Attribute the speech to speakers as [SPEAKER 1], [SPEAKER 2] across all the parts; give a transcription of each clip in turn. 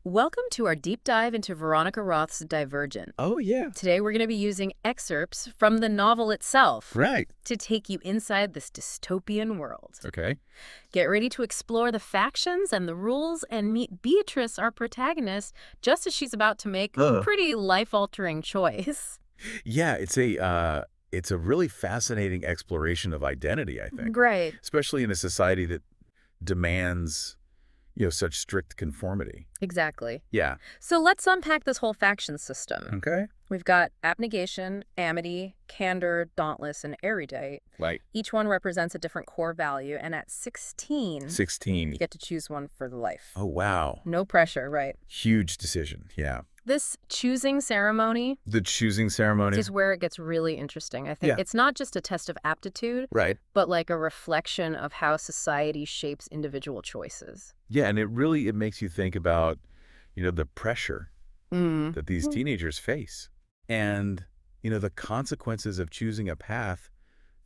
[SPEAKER 1] Welcome to our deep dive into Veronica Roth's Divergent.
[SPEAKER 2] Oh, yeah.
[SPEAKER 1] Today we're going to be using excerpts from the novel itself
[SPEAKER 2] Right.
[SPEAKER 1] to take you inside this dystopian world.
[SPEAKER 2] Okay.
[SPEAKER 1] Get ready to explore the factions and the rules and meet Beatrice, our protagonist, just as she's about to make a pretty life-altering choice.
[SPEAKER 2] Yeah, it's a really fascinating exploration of identity, I think,
[SPEAKER 1] Great.
[SPEAKER 2] especially in a society that demands, such strict conformity.
[SPEAKER 1] Exactly.
[SPEAKER 2] Yeah.
[SPEAKER 1] So let's unpack this whole faction system.
[SPEAKER 2] Okay.
[SPEAKER 1] We've got abnegation, amity, candor, dauntless, and erudite.
[SPEAKER 2] Right.
[SPEAKER 1] Each one represents a different core value, and at 16,
[SPEAKER 2] 16.
[SPEAKER 1] you get to choose one for the life.
[SPEAKER 2] Oh, wow.
[SPEAKER 1] No pressure, right?
[SPEAKER 2] Huge decision. Yeah.
[SPEAKER 1] This choosing ceremony
[SPEAKER 2] The choosing ceremony.
[SPEAKER 1] is where it gets really interesting. I think
[SPEAKER 2] Yeah.
[SPEAKER 1] it's not just a test of aptitude,
[SPEAKER 2] Right.
[SPEAKER 1] but like a reflection of how society shapes individual choices.
[SPEAKER 2] Yeah, and it makes you think about, the pressure that these teenagers face and, the consequences of choosing a path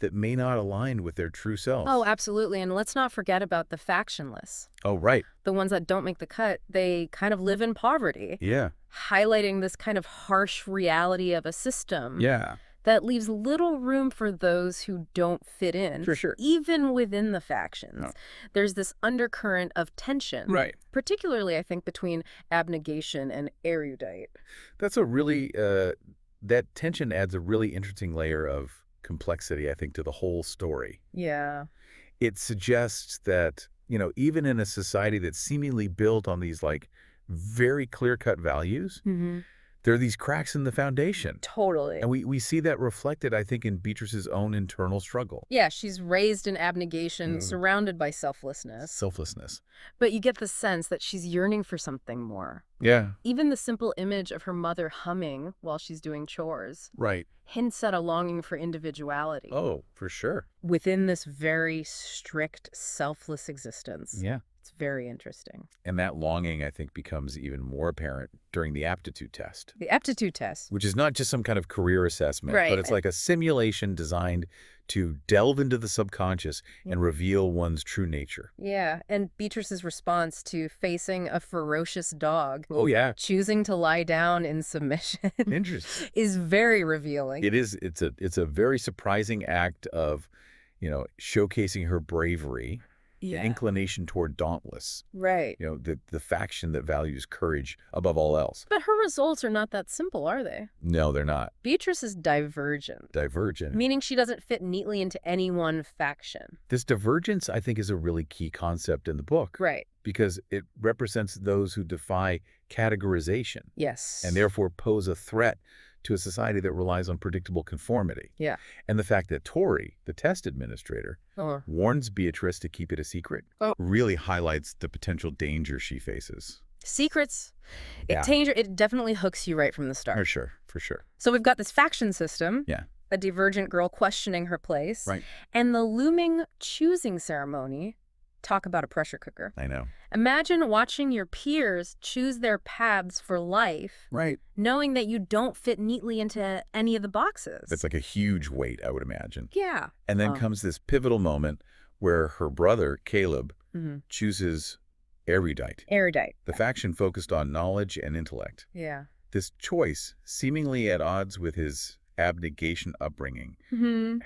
[SPEAKER 2] that may not align with their true self.
[SPEAKER 1] Oh, absolutely. And let's not forget about the factionless.
[SPEAKER 2] Oh, right.
[SPEAKER 1] The ones that don't make the cut, they kind of live in poverty,
[SPEAKER 2] Yeah.
[SPEAKER 1] highlighting this kind of harsh reality of a system
[SPEAKER 2] Yeah.
[SPEAKER 1] that leaves little room for those who don't fit in,
[SPEAKER 2] For sure.
[SPEAKER 1] even within the factions.
[SPEAKER 2] No.
[SPEAKER 1] There's this undercurrent of tension,
[SPEAKER 2] Right.
[SPEAKER 1] particularly, I think, between abnegation and erudite.
[SPEAKER 2] That's a really, that tension adds a really interesting layer of complexity, I think, to the whole story.
[SPEAKER 1] Yeah.
[SPEAKER 2] It suggests that, even in a society that's seemingly built on these, very clear-cut values, there are these cracks in the foundation.
[SPEAKER 1] Totally.
[SPEAKER 2] And we see that reflected, I think, in Beatrice's own internal struggle.
[SPEAKER 1] Yeah, she's raised in abnegation, surrounded by selflessness.
[SPEAKER 2] Selflessness.
[SPEAKER 1] But you get the sense that she's yearning for something more.
[SPEAKER 2] Yeah.
[SPEAKER 1] Even the simple image of her mother humming while she's doing chores
[SPEAKER 2] Right.
[SPEAKER 1] hints at a longing for individuality
[SPEAKER 2] Oh, for sure.
[SPEAKER 1] within this very strict, selfless existence.
[SPEAKER 2] Yeah.
[SPEAKER 1] It's very interesting.
[SPEAKER 2] And that longing, I think, becomes even more apparent during the aptitude test,
[SPEAKER 1] The aptitude test.
[SPEAKER 2] which is not just some kind of career assessment,
[SPEAKER 1] Right.
[SPEAKER 2] but it's like a simulation designed to delve into the subconscious and reveal one's true nature.
[SPEAKER 1] Yeah, and Beatrice's response to facing a ferocious dog,
[SPEAKER 2] Oh, yeah.
[SPEAKER 1] choosing to lie down in submission,
[SPEAKER 2] Interesting.
[SPEAKER 1] is very revealing.
[SPEAKER 2] It is. It's a very surprising act of, showcasing her bravery, the inclination toward Dauntless,
[SPEAKER 1] Right.
[SPEAKER 2] the faction that values courage above all else.
[SPEAKER 1] But her results are not that simple, are they?
[SPEAKER 2] No, they're not.
[SPEAKER 1] Beatrice is divergent,
[SPEAKER 2] Divergent.
[SPEAKER 1] meaning she doesn't fit neatly into any one faction.
[SPEAKER 2] This divergence, I think, is a really key concept in the book.
[SPEAKER 1] Right.
[SPEAKER 2] Because it represents those who defy categorization
[SPEAKER 1] Yes.
[SPEAKER 2] and therefore pose a threat to a society that relies on predictable conformity.
[SPEAKER 1] Yeah.
[SPEAKER 2] And the fact that Tori, the test administrator,
[SPEAKER 1] Oh.
[SPEAKER 2] warns Beatrice to keep it a secret really highlights the potential danger she faces.
[SPEAKER 1] Secrets.
[SPEAKER 2] Yeah.
[SPEAKER 1] It definitely hooks you right from the
[SPEAKER 2] For
[SPEAKER 1] start.
[SPEAKER 2] sure, for sure.
[SPEAKER 1] So we've got this faction system.
[SPEAKER 2] Yeah.
[SPEAKER 1] A divergent girl questioning her place.
[SPEAKER 2] Right.
[SPEAKER 1] And the looming choosing ceremony. Talk about a pressure cooker.
[SPEAKER 2] I know.
[SPEAKER 1] Imagine watching your peers choose their paths for life,
[SPEAKER 2] Right.
[SPEAKER 1] knowing that you don't fit neatly into any of the boxes.
[SPEAKER 2] That's like a huge weight, I would imagine.
[SPEAKER 1] Yeah.
[SPEAKER 2] And then comes this pivotal moment where her brother, Caleb,
[SPEAKER 1] Mm-hmm.
[SPEAKER 2] chooses erudite,
[SPEAKER 1] Erudite.
[SPEAKER 2] the faction focused on knowledge and intellect.
[SPEAKER 1] Yeah.
[SPEAKER 2] This choice, seemingly at odds with his abnegation upbringing,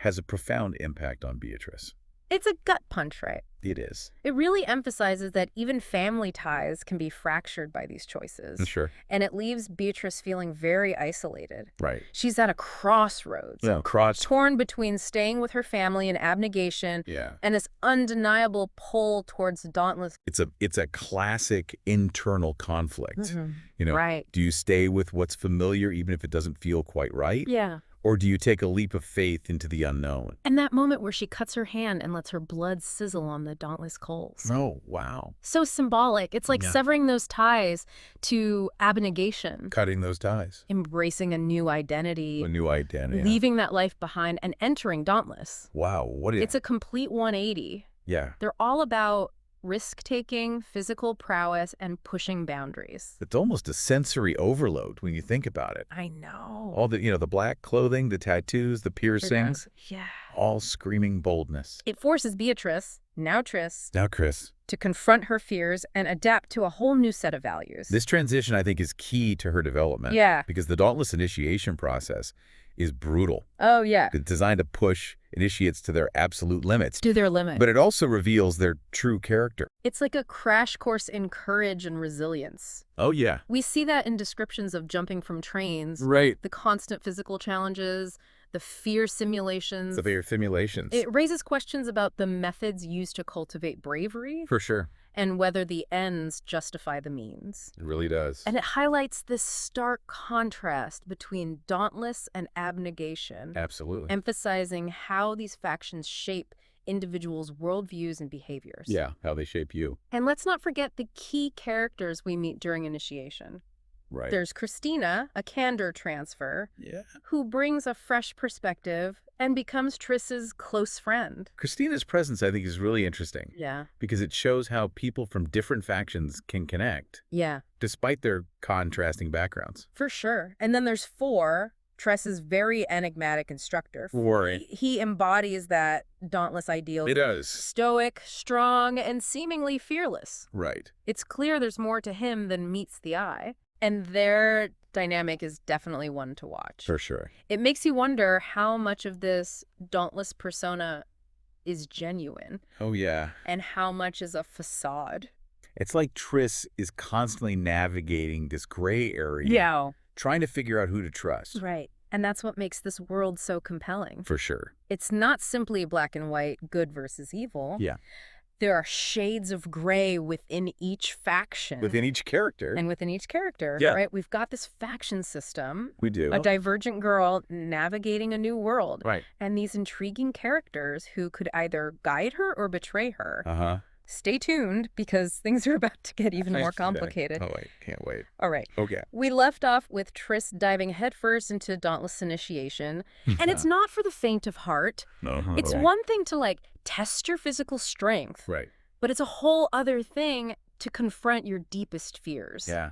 [SPEAKER 2] has a profound impact on Beatrice.
[SPEAKER 1] It's a gut punch, right?
[SPEAKER 2] It is.
[SPEAKER 1] It really emphasizes that even family ties can be fractured by these choices.
[SPEAKER 2] Sure.
[SPEAKER 1] And it leaves Beatrice feeling very isolated.
[SPEAKER 2] Right.
[SPEAKER 1] She's at a crossroads.
[SPEAKER 2] Yeah.
[SPEAKER 1] Torn between staying with her family and abnegation
[SPEAKER 2] Yeah.
[SPEAKER 1] and this undeniable pull towards Dauntless.
[SPEAKER 2] It's a classic internal conflict.
[SPEAKER 1] Right.
[SPEAKER 2] Do you stay with what's familiar even if it doesn't feel quite right?
[SPEAKER 1] Yeah.
[SPEAKER 2] Or do you take a leap of faith into the unknown?
[SPEAKER 1] And that moment where she cuts her hand and lets her blood sizzle on the Dauntless coals.
[SPEAKER 2] Oh, wow.
[SPEAKER 1] So symbolic. It's like severing those ties to abnegation.
[SPEAKER 2] Cutting those ties.
[SPEAKER 1] Embracing a new identity.
[SPEAKER 2] A new identity.
[SPEAKER 1] Leaving that life behind and entering Dauntless.
[SPEAKER 2] Wow.
[SPEAKER 1] It's a complete 180.
[SPEAKER 2] Yeah.
[SPEAKER 1] They're all about risk-taking, physical prowess, and pushing boundaries.
[SPEAKER 2] It's almost a sensory overload when you think about it.
[SPEAKER 1] I know.
[SPEAKER 2] All the black clothing, the tattoos, the piercings,
[SPEAKER 1] Yeah.
[SPEAKER 2] all screaming boldness.
[SPEAKER 1] It forces Beatrice, Now Triss.
[SPEAKER 2] Now, Chris.
[SPEAKER 1] To confront her fears and adapt to a whole new set of values.
[SPEAKER 2] This transition, I think, is key to her development.
[SPEAKER 1] Yeah.
[SPEAKER 2] Because the Dauntless initiation process is brutal.
[SPEAKER 1] Oh, yeah.
[SPEAKER 2] It's designed to push initiates to their absolute limits.
[SPEAKER 1] To their limit.
[SPEAKER 2] But it also reveals their true character.
[SPEAKER 1] It's like a crash course in courage and resilience.
[SPEAKER 2] Oh, yeah.
[SPEAKER 1] We see that in descriptions of jumping from trains.
[SPEAKER 2] Right.
[SPEAKER 1] The constant physical challenges, the fear simulations.
[SPEAKER 2] The fear simulations.
[SPEAKER 1] It raises questions about the methods used to cultivate bravery.
[SPEAKER 2] For sure.
[SPEAKER 1] And whether the ends justify the means.
[SPEAKER 2] It really does.
[SPEAKER 1] And it highlights this stark contrast between dauntless and abnegation.
[SPEAKER 2] Absolutely.
[SPEAKER 1] Emphasizing how these factions shape individuals' worldviews and behaviors.
[SPEAKER 2] Yeah, how they shape you.
[SPEAKER 1] And let's not forget the key characters we meet during initiation.
[SPEAKER 2] Right.
[SPEAKER 1] There's Christina, a candor transfer,
[SPEAKER 2] Yeah.
[SPEAKER 1] who brings a fresh perspective and becomes Triss's close friend.
[SPEAKER 2] Christina's presence, I think, is really interesting.
[SPEAKER 1] Yeah.
[SPEAKER 2] Because it shows how people from different factions can connect,
[SPEAKER 1] Yeah.
[SPEAKER 2] despite their contrasting backgrounds.
[SPEAKER 1] For sure. And then there's Four, Tress's very enigmatic instructor. He embodies that dauntless ideal.
[SPEAKER 2] It does.
[SPEAKER 1] Stoic, strong, and seemingly fearless.
[SPEAKER 2] Right.
[SPEAKER 1] It's clear there's more to him than meets the eye. And their dynamic is definitely one to watch.
[SPEAKER 2] For sure.
[SPEAKER 1] It makes you wonder how much of this dauntless persona is genuine.
[SPEAKER 2] Oh, yeah.
[SPEAKER 1] And how much is a facade.
[SPEAKER 2] It's like Triss is constantly navigating this gray area.
[SPEAKER 1] Yeah.
[SPEAKER 2] Trying to figure out who to trust.
[SPEAKER 1] Right. And that's what makes this world so compelling.
[SPEAKER 2] For sure.
[SPEAKER 1] It's not simply black and white, good versus evil.
[SPEAKER 2] Yeah.
[SPEAKER 1] There are shades of gray within each faction.
[SPEAKER 2] Within each character.
[SPEAKER 1] And within each character,
[SPEAKER 2] Yeah.
[SPEAKER 1] right? We've got this faction system.
[SPEAKER 2] We do.
[SPEAKER 1] A divergent girl navigating a new world.
[SPEAKER 2] Right.
[SPEAKER 1] And these intriguing characters who could either guide her or betray her.
[SPEAKER 2] Uh-huh.
[SPEAKER 1] Stay tuned, because things are about to get even more complicated.
[SPEAKER 2] Oh, wait. Can't wait.
[SPEAKER 1] All right.
[SPEAKER 2] Okay.
[SPEAKER 1] We left off with Triss diving headfirst into Dauntless initiation. And it's not for the faint of heart.
[SPEAKER 2] No.
[SPEAKER 1] It's one thing to, like, test your physical strength.
[SPEAKER 2] Right.
[SPEAKER 1] But it's a whole other thing to confront your deepest fears.
[SPEAKER 2] Yeah.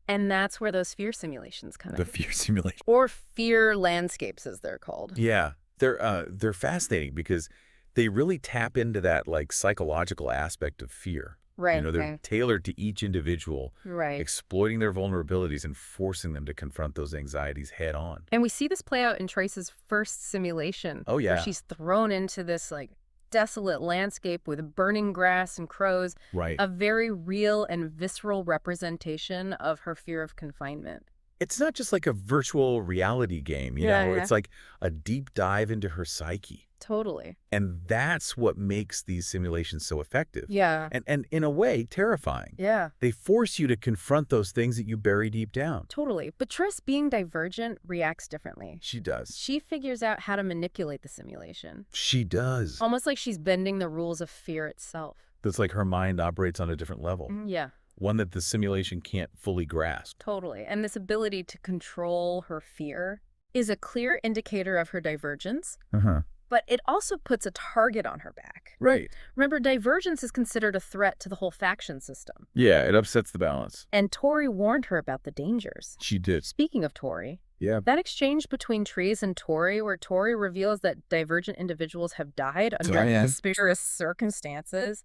[SPEAKER 1] And that's where those fear simulations come in.
[SPEAKER 2] The fear simulation.
[SPEAKER 1] Or fear landscapes, as they're called.
[SPEAKER 2] Yeah. They're fascinating because they really tap into that, like, psychological aspect of fear.
[SPEAKER 1] Right.
[SPEAKER 2] You know, they're tailored to each individual,
[SPEAKER 1] right.
[SPEAKER 2] exploiting their vulnerabilities and forcing them to confront those anxieties head on.
[SPEAKER 1] And we see this play out in Trace's first simulation.
[SPEAKER 2] Oh, yeah.
[SPEAKER 1] Where she's thrown into this, like, desolate landscape with burning grass and crows.
[SPEAKER 2] Right.
[SPEAKER 1] A very real and visceral representation of her fear of confinement.
[SPEAKER 2] It's not just like a virtual reality game, you know? It's like a deep dive into her psyche.
[SPEAKER 1] Totally.
[SPEAKER 2] And that's what makes these simulations so effective.
[SPEAKER 1] Yeah.
[SPEAKER 2] And in a way, terrifying.
[SPEAKER 1] Yeah.
[SPEAKER 2] They force you to confront those things that you bury deep down.
[SPEAKER 1] Totally. But Triss, being divergent, reacts differently.
[SPEAKER 2] She does.
[SPEAKER 1] She figures out how to manipulate the simulation.
[SPEAKER 2] She does.
[SPEAKER 1] Almost like she's bending the rules of fear itself.
[SPEAKER 2] It's like her mind operates on a different level.
[SPEAKER 1] Yeah.
[SPEAKER 2] One that the simulation can't fully grasp.
[SPEAKER 1] Totally. And this ability to control her fear is a clear indicator of her divergence.
[SPEAKER 2] Uh-huh.
[SPEAKER 1] But it also puts a target on her back.
[SPEAKER 2] Right.
[SPEAKER 1] Remember, divergence is considered a threat to the whole faction system.
[SPEAKER 2] Yeah, it upsets the balance.
[SPEAKER 1] And Tori warned her about the dangers.
[SPEAKER 2] She did.
[SPEAKER 1] Speaking of Tori,
[SPEAKER 2] Yeah.
[SPEAKER 1] that exchange between Trees and Tori, where Tori reveals that divergent individuals have died under conspicuous circumstances,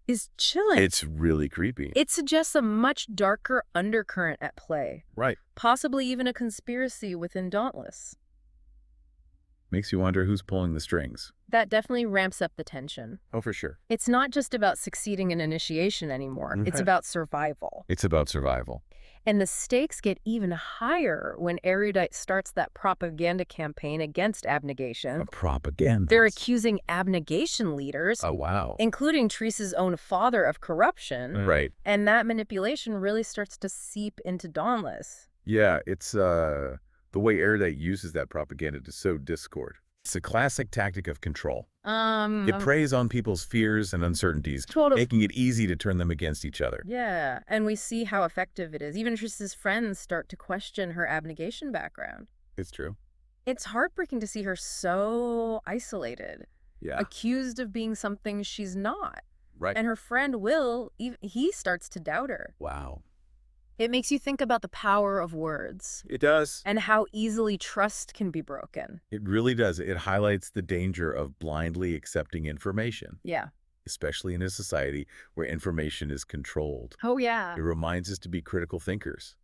[SPEAKER 1] is chilling.
[SPEAKER 2] It's really creepy.
[SPEAKER 1] It suggests a much darker undercurrent at play.
[SPEAKER 2] Right.
[SPEAKER 1] Possibly even a conspiracy within Dauntless.
[SPEAKER 2] Makes you wonder who's pulling the strings.
[SPEAKER 1] That definitely ramps up the tension.
[SPEAKER 2] Oh, for sure.
[SPEAKER 1] It's not just about succeeding in initiation anymore.
[SPEAKER 2] Okay.
[SPEAKER 1] It's about survival.
[SPEAKER 2] It's about survival.
[SPEAKER 1] And the stakes get even higher when Erudite starts that propaganda campaign against abnegation.
[SPEAKER 2] A propaganda.
[SPEAKER 1] They're accusing abnegation leaders,
[SPEAKER 2] Oh, wow.
[SPEAKER 1] including Treese's own father, of corruption.
[SPEAKER 2] Right.
[SPEAKER 1] And that manipulation really starts to seep into Dauntless.
[SPEAKER 2] Yeah, it's the way Erudite uses that propaganda to sow discord. It's a classic tactic of control. It preys on people's fears and uncertainties, making it easy to turn them against each other.
[SPEAKER 1] Yeah, and we see how effective it is. Even Triss's friends start to question her abnegation background.
[SPEAKER 2] It's true.
[SPEAKER 1] It's heartbreaking to see her so isolated,
[SPEAKER 2] Yeah.
[SPEAKER 1] accused of being something she's not.
[SPEAKER 2] Right.
[SPEAKER 1] And her friend Will, he starts to doubt her.
[SPEAKER 2] Wow.
[SPEAKER 1] It makes you think about the power of words.
[SPEAKER 2] It does.
[SPEAKER 1] And how easily trust can be broken.
[SPEAKER 2] It really does. It highlights the danger of blindly accepting information.
[SPEAKER 1] Yeah.
[SPEAKER 2] especially in a society where information is controlled.
[SPEAKER 1] Oh, yeah.
[SPEAKER 2] It reminds us to be critical thinkers,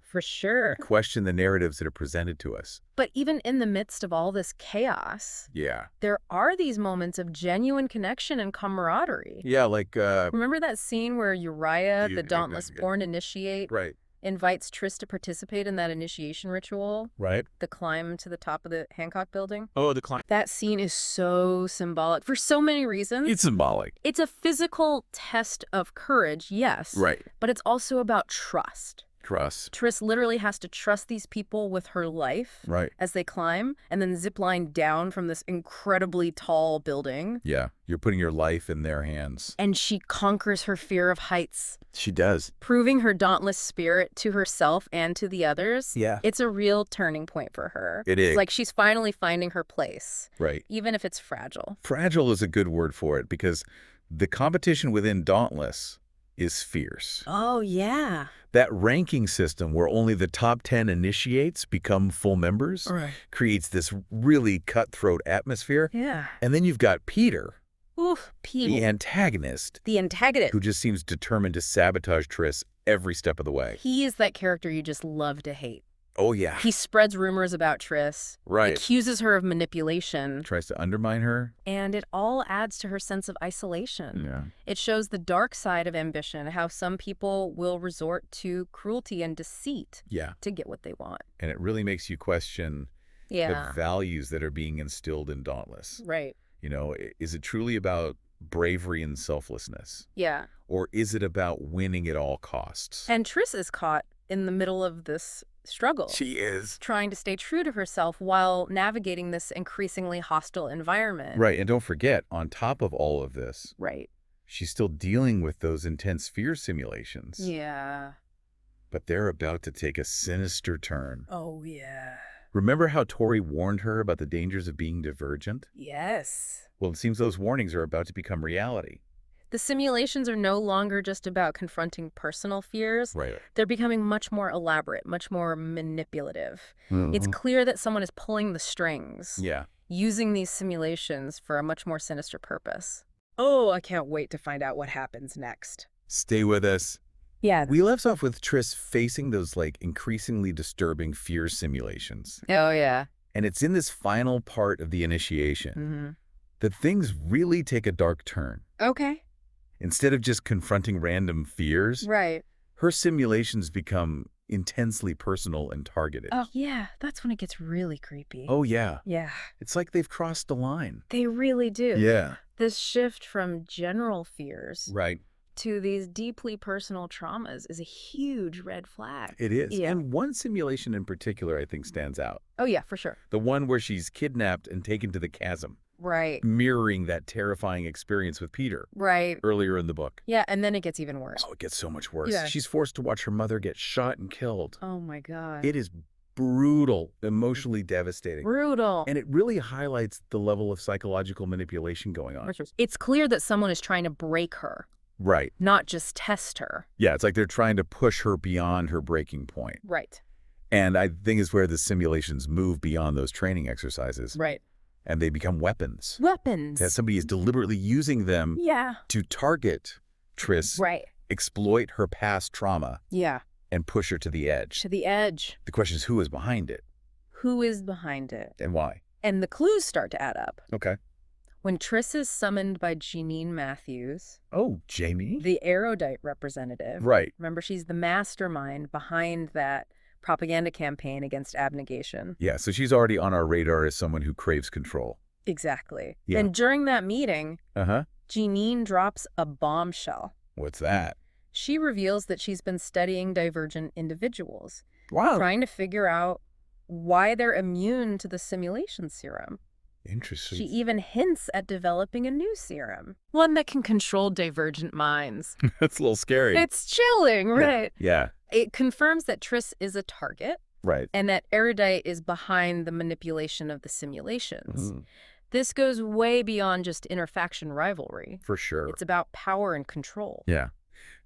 [SPEAKER 1] For sure.
[SPEAKER 2] question the narratives that are presented to us.
[SPEAKER 1] But even in the midst of all this chaos,
[SPEAKER 2] Yeah.
[SPEAKER 1] there are these moments of genuine connection and camaraderie.
[SPEAKER 2] Yeah, like,
[SPEAKER 1] Remember that scene where Uriah, the Dauntless born initiate,
[SPEAKER 2] right.
[SPEAKER 1] invites Tris to participate in that initiation ritual?
[SPEAKER 2] Right.
[SPEAKER 1] The climb to the top of the Hancock building?
[SPEAKER 2] Oh, the climb.
[SPEAKER 1] That scene is so symbolic for so many reasons.
[SPEAKER 2] It's symbolic.
[SPEAKER 1] It's a physical test of courage, yes.
[SPEAKER 2] Right.
[SPEAKER 1] But it's also about trust.
[SPEAKER 2] Trust.
[SPEAKER 1] Tris literally has to trust these people with her life
[SPEAKER 2] Right.
[SPEAKER 1] as they climb and then zip line down from this incredibly tall building.
[SPEAKER 2] Yeah. You're putting your life in their hands.
[SPEAKER 1] And she conquers her fear of heights,
[SPEAKER 2] She does.
[SPEAKER 1] proving her dauntless spirit to herself and to the others.
[SPEAKER 2] Yeah.
[SPEAKER 1] It's a real turning point for her.
[SPEAKER 2] It is.
[SPEAKER 1] It's like she's finally finding her place,
[SPEAKER 2] Right.
[SPEAKER 1] even if it's fragile.
[SPEAKER 2] Fragile is a good word for it because the competition within Dauntless is fierce.
[SPEAKER 1] Oh, yeah.
[SPEAKER 2] That ranking system where only the top 10 initiates become full members creates this really cutthroat atmosphere.
[SPEAKER 1] Yeah.
[SPEAKER 2] And then you've got Peter,
[SPEAKER 1] Oof, Peter.
[SPEAKER 2] the antagonist,
[SPEAKER 1] The antagonist.
[SPEAKER 2] who just seems determined to sabotage Tris every step of the way.
[SPEAKER 1] He is that character you just love to hate.
[SPEAKER 2] Oh, yeah.
[SPEAKER 1] He spreads rumors about Tris,
[SPEAKER 2] Right.
[SPEAKER 1] accuses her of manipulation,
[SPEAKER 2] Tries to undermine her.
[SPEAKER 1] and it all adds to her sense of isolation.
[SPEAKER 2] Yeah.
[SPEAKER 1] It shows the dark side of ambition, how some people will resort to cruelty and deceit
[SPEAKER 2] Yeah.
[SPEAKER 1] to get what they want.
[SPEAKER 2] And it really makes you question
[SPEAKER 1] Yeah,
[SPEAKER 2] the values that are being instilled in Dauntless.
[SPEAKER 1] right.
[SPEAKER 2] Is it truly about bravery and selflessness?
[SPEAKER 1] Yeah.
[SPEAKER 2] Or is it about winning at all costs?
[SPEAKER 1] And Tris is caught in the middle of this struggle,
[SPEAKER 2] She is.
[SPEAKER 1] trying to stay true to herself while navigating this increasingly hostile environment.
[SPEAKER 2] Right. And don't forget, on top of all of this,
[SPEAKER 1] Right.
[SPEAKER 2] she's still dealing with those intense fear simulations.
[SPEAKER 1] Yeah.
[SPEAKER 2] But they're about to take a sinister turn.
[SPEAKER 1] Oh, yeah.
[SPEAKER 2] Remember how Tori warned her about the dangers of being divergent?
[SPEAKER 1] Yes.
[SPEAKER 2] Well, it seems those warnings are about to become reality.
[SPEAKER 1] The simulations are no longer just about confronting personal fears.
[SPEAKER 2] Right.
[SPEAKER 1] They're becoming much more elaborate, much more manipulative. It's clear that someone is pulling the strings,
[SPEAKER 2] Yeah.
[SPEAKER 1] using these simulations for a much more sinister purpose. Oh, I can't wait to find out what happens next.
[SPEAKER 2] Stay with us.
[SPEAKER 1] Yeah.
[SPEAKER 2] We left off with Tris facing those increasingly disturbing fear simulations.
[SPEAKER 1] Oh, yeah.
[SPEAKER 2] And it's in this final part of the initiation
[SPEAKER 1] Mm-hmm.
[SPEAKER 2] that things really take a dark turn.
[SPEAKER 1] Okay.
[SPEAKER 2] Instead of just confronting random fears,
[SPEAKER 1] Right.
[SPEAKER 2] her simulations become intensely personal and targeted.
[SPEAKER 1] Oh, yeah. That's when it gets really creepy.
[SPEAKER 2] Oh, yeah.
[SPEAKER 1] Yeah.
[SPEAKER 2] It's like they've crossed the line.
[SPEAKER 1] They really do.
[SPEAKER 2] Yeah.
[SPEAKER 1] This shift from general fears
[SPEAKER 2] Right.
[SPEAKER 1] to these deeply personal traumas is a huge red flag.
[SPEAKER 2] It is.
[SPEAKER 1] Yeah.
[SPEAKER 2] And one simulation in particular, I think, stands out.
[SPEAKER 1] Oh, yeah, for sure.
[SPEAKER 2] The one where she's kidnapped and taken to the chasm,
[SPEAKER 1] Right.
[SPEAKER 2] mirroring that terrifying experience with Peter
[SPEAKER 1] Right.
[SPEAKER 2] earlier in the book.
[SPEAKER 1] Yeah, and then it gets even worse.
[SPEAKER 2] Oh, it gets so much worse.
[SPEAKER 1] Yeah.
[SPEAKER 2] She's forced to watch her mother get shot and killed.
[SPEAKER 1] Oh, my God.
[SPEAKER 2] It is brutal, emotionally devastating.
[SPEAKER 1] Brutal.
[SPEAKER 2] And it really highlights the level of psychological manipulation going on.
[SPEAKER 1] It's clear that someone is trying to break her,
[SPEAKER 2] Right.
[SPEAKER 1] not just test her.
[SPEAKER 2] Yeah, it's like they're trying to push her beyond her breaking point.
[SPEAKER 1] Right.
[SPEAKER 2] And I think is where the simulations move beyond those training exercises.
[SPEAKER 1] Right.
[SPEAKER 2] And they become weapons.
[SPEAKER 1] Weapons.
[SPEAKER 2] That somebody is deliberately using them
[SPEAKER 1] Yeah.
[SPEAKER 2] to target Tris,
[SPEAKER 1] Right.
[SPEAKER 2] exploit her past trauma,
[SPEAKER 1] Yeah.
[SPEAKER 2] and push her to the edge.
[SPEAKER 1] To the edge.
[SPEAKER 2] The question is, who is behind it
[SPEAKER 1] Who is behind it?
[SPEAKER 2] and why?
[SPEAKER 1] And the clues start to add up.
[SPEAKER 2] Okay.
[SPEAKER 1] When Tris is summoned by Jeanine Matthews,
[SPEAKER 2] Oh, Jamie?
[SPEAKER 1] the erudite representative.
[SPEAKER 2] Right.
[SPEAKER 1] Remember, she's the mastermind behind that propaganda campaign against abnegation.
[SPEAKER 2] Yeah, so she's already on our radar as someone who craves control.
[SPEAKER 1] Exactly.
[SPEAKER 2] Yeah.
[SPEAKER 1] And during that meeting,
[SPEAKER 2] Uh-huh.
[SPEAKER 1] Jeanine drops a bombshell.
[SPEAKER 2] What's that?
[SPEAKER 1] She reveals that she's been studying divergent individuals,
[SPEAKER 2] Wow.
[SPEAKER 1] trying to figure out why they're immune to the simulation serum.
[SPEAKER 2] Interesting.
[SPEAKER 1] She even hints at developing a new serum, one that can control divergent minds.
[SPEAKER 2] That's a little scary.
[SPEAKER 1] It's chilling, right?
[SPEAKER 2] Yeah.
[SPEAKER 1] It confirms that Tris is a target
[SPEAKER 2] Right.
[SPEAKER 1] and that erudite is behind the manipulation of the simulations.
[SPEAKER 2] Mhm.
[SPEAKER 1] This goes way beyond just interfaction rivalry.
[SPEAKER 2] For sure.
[SPEAKER 1] It's about power and control.
[SPEAKER 2] Yeah.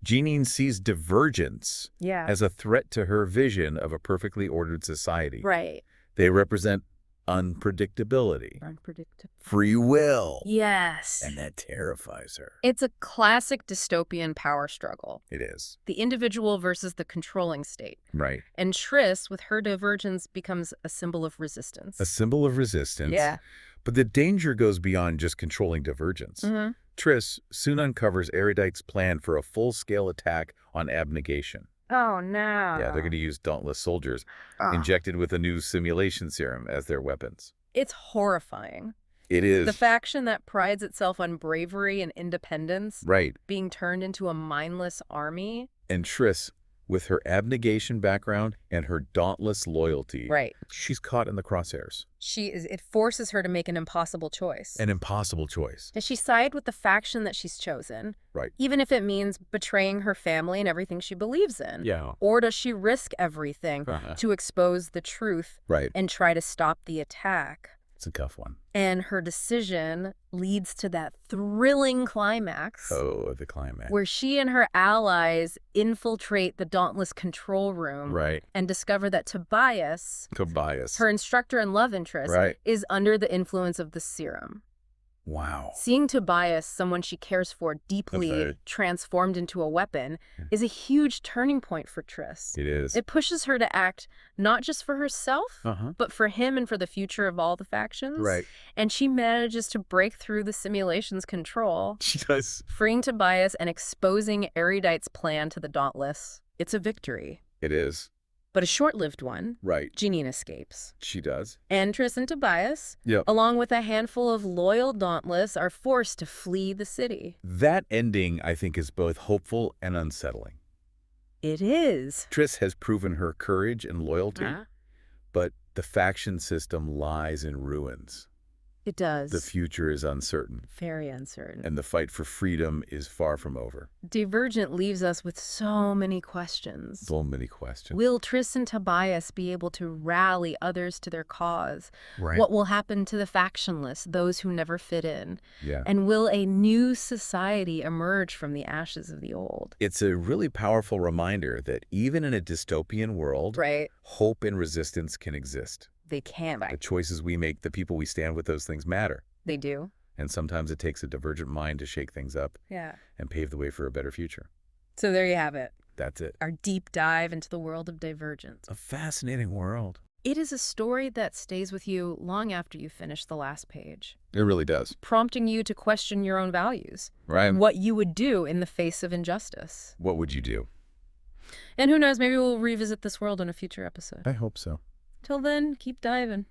[SPEAKER 2] Jeanine sees divergence
[SPEAKER 1] Yeah.
[SPEAKER 2] as a threat to her vision of a perfectly ordered society.
[SPEAKER 1] Right.
[SPEAKER 2] They represent unpredictability,
[SPEAKER 1] Unpredictable.
[SPEAKER 2] free will.
[SPEAKER 1] Yes.
[SPEAKER 2] And that terrifies her.
[SPEAKER 1] It's a classic dystopian power struggle.
[SPEAKER 2] It is.
[SPEAKER 1] The individual versus the controlling state.
[SPEAKER 2] Right.
[SPEAKER 1] And Triss, with her divergence, becomes a symbol of resistance.
[SPEAKER 2] A symbol of resistance.
[SPEAKER 1] Yeah.
[SPEAKER 2] But the danger goes beyond just controlling divergence. Triss soon uncovers Erudite's plan for a full-scale attack on abnegation.
[SPEAKER 1] Oh, no.
[SPEAKER 2] Yeah, they're going to use Dauntless soldiers, injected with a new simulation serum as their weapons.
[SPEAKER 1] It's horrifying.
[SPEAKER 2] It is.
[SPEAKER 1] The faction that prides itself on bravery and independence,
[SPEAKER 2] Right.
[SPEAKER 1] being turned into a mindless army.
[SPEAKER 2] And Triss, with her abnegation background and her dauntless loyalty,
[SPEAKER 1] Right.
[SPEAKER 2] she's caught in the crosshairs.
[SPEAKER 1] It forces her to make an impossible choice.
[SPEAKER 2] An impossible choice.
[SPEAKER 1] Does she side with the faction that she's chosen?
[SPEAKER 2] Right.
[SPEAKER 1] Even if it means betraying her family and everything she believes in?
[SPEAKER 2] Yeah.
[SPEAKER 1] Or does she risk everything to expose the truth
[SPEAKER 2] Right.
[SPEAKER 1] and try to stop the attack?
[SPEAKER 2] It's a tough one.
[SPEAKER 1] And her decision leads to that thrilling climax.
[SPEAKER 2] Oh, the climax.
[SPEAKER 1] Where she and her allies infiltrate the Dauntless control room.
[SPEAKER 2] Right.
[SPEAKER 1] And discover that Tobias, her instructor and love interest,
[SPEAKER 2] Right.
[SPEAKER 1] is under the influence of the serum.
[SPEAKER 2] Wow.
[SPEAKER 1] Seeing Tobias, someone she cares for deeply, transformed into a weapon, is a huge turning point for Triss.
[SPEAKER 2] It is.
[SPEAKER 1] It pushes her to act not just for herself, but for him and for the future of all the factions.
[SPEAKER 2] Right.
[SPEAKER 1] And she manages to break through the simulation's control.
[SPEAKER 2] She does.
[SPEAKER 1] Freeing Tobias and exposing Erudite's plan to the Dauntless. It's a victory.
[SPEAKER 2] It is.
[SPEAKER 1] But a short-lived one.
[SPEAKER 2] Right.
[SPEAKER 1] Janine escapes.
[SPEAKER 2] She does.
[SPEAKER 1] And Triss and Tobias,
[SPEAKER 2] Yep.
[SPEAKER 1] along with a handful of loyal Dauntless, are forced to flee the city.
[SPEAKER 2] That ending, I think, is both hopeful and unsettling.
[SPEAKER 1] It is.
[SPEAKER 2] Triss has proven her courage and loyalty, but the faction system lies in ruins.
[SPEAKER 1] It does.
[SPEAKER 2] The future is uncertain.
[SPEAKER 1] Very uncertain.
[SPEAKER 2] And the fight for freedom is far from over.
[SPEAKER 1] Divergent leaves us with so many questions.
[SPEAKER 2] So many questions.
[SPEAKER 1] Will Triss and Tobias be able to rally others to their cause?
[SPEAKER 2] Right.
[SPEAKER 1] What will happen to the factionless, those who never fit in?
[SPEAKER 2] Yeah.
[SPEAKER 1] And will a new society emerge from the ashes of the old?
[SPEAKER 2] It's a really powerful reminder that even in a dystopian world, hope and resistance can exist.
[SPEAKER 1] They can.
[SPEAKER 2] The choices we make, the people we stand with, those things matter.
[SPEAKER 1] They do.
[SPEAKER 2] And sometimes it takes a divergent mind to shake things up and pave the way for a better future.
[SPEAKER 1] So there you have it.
[SPEAKER 2] That's it.
[SPEAKER 1] Our deep dive into the world of Divergent.
[SPEAKER 2] A fascinating world.
[SPEAKER 1] It is a story that stays with you long after you finish the last page.
[SPEAKER 2] It really does.
[SPEAKER 1] Prompting you to question your own values.
[SPEAKER 2] Right.
[SPEAKER 1] What you would do in the face of injustice.
[SPEAKER 2] What would you do?
[SPEAKER 1] And who knows, maybe we'll revisit this world in a future episode.
[SPEAKER 2] I hope so.
[SPEAKER 1] Till then, keep diving.